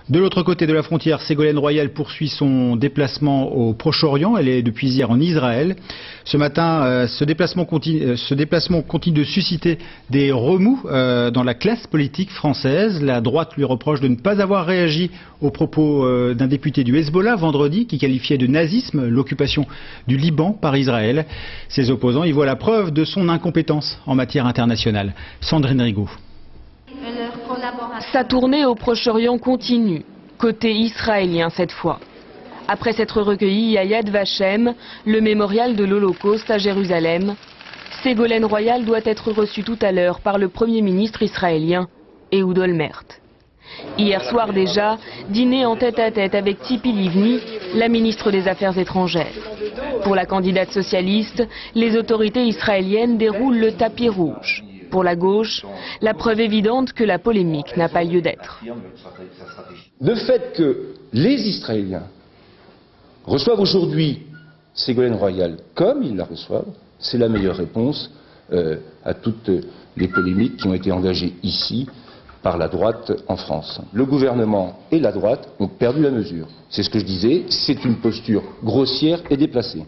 De l'autre côté de la frontière, Ségolène Royal poursuit son déplacement au Proche-Orient. Elle est depuis hier en Israël. Ce matin, ce déplacement continue de susciter des remous dans la classe politique française. La droite lui reproche de ne pas avoir réagi aux propos d'un député du Hezbollah vendredi qui qualifiait de nazisme l'occupation du Liban par Israël. Ses opposants y voient la preuve de son incompétence en matière internationale. Sandrine Rigaud. Sa tournée au Proche-Orient continue, côté israélien cette fois. Après s'être recueilli à Yad Vashem, le mémorial de l'Holocauste à Jérusalem, Ségolène Royal doit être reçue tout à l'heure par le Premier ministre israélien, Ehud Olmert. Hier soir déjà, dîner en tête-à-tête avec Tzipi Livni, la ministre des Affaires étrangères. Pour la candidate socialiste, les autorités israéliennes déroulent le tapis rouge. Pour la gauche, la preuve évidente que la polémique n'a pas lieu d'être. Le fait que les Israéliens reçoivent aujourd'hui Ségolène Royal comme ils la reçoivent, c'est la meilleure réponse à toutes les polémiques qui ont été engagées ici par la droite en France. Le gouvernement et la droite ont perdu la mesure. C'est ce que je disais, c'est une posture grossière et déplacée.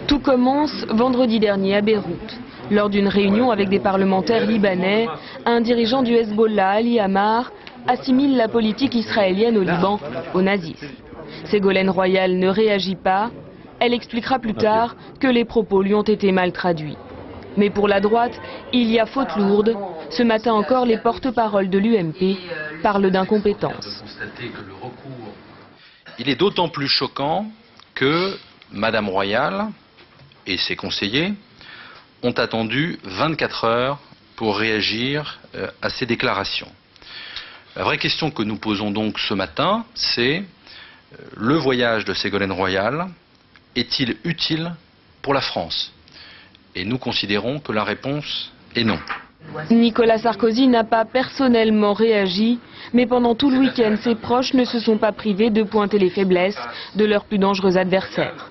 Tout commence vendredi dernier à Beyrouth. Lors d'une réunion avec des parlementaires libanais, un dirigeant du Hezbollah, Ali Ammar, assimile la politique israélienne au Liban au nazisme. Ségolène Royal ne réagit pas. Elle expliquera plus tard que les propos lui ont été mal traduits. Mais pour la droite, il y a faute lourde. Ce matin encore, les porte-paroles de l'UMP parlent d'incompétence. Il est d'autant plus choquant que Madame Royal et ses conseillers ont attendu 24 heures pour réagir à ces déclarations. La vraie question que nous posons donc ce matin, c'est le voyage de Ségolène Royal est-il utile pour la France? Et nous considérons que la réponse est non. Nicolas Sarkozy n'a pas personnellement réagi, mais pendant tout le week-end, ses proches ne se sont pas privés de pointer les faiblesses de leurs plus dangereux adversaires.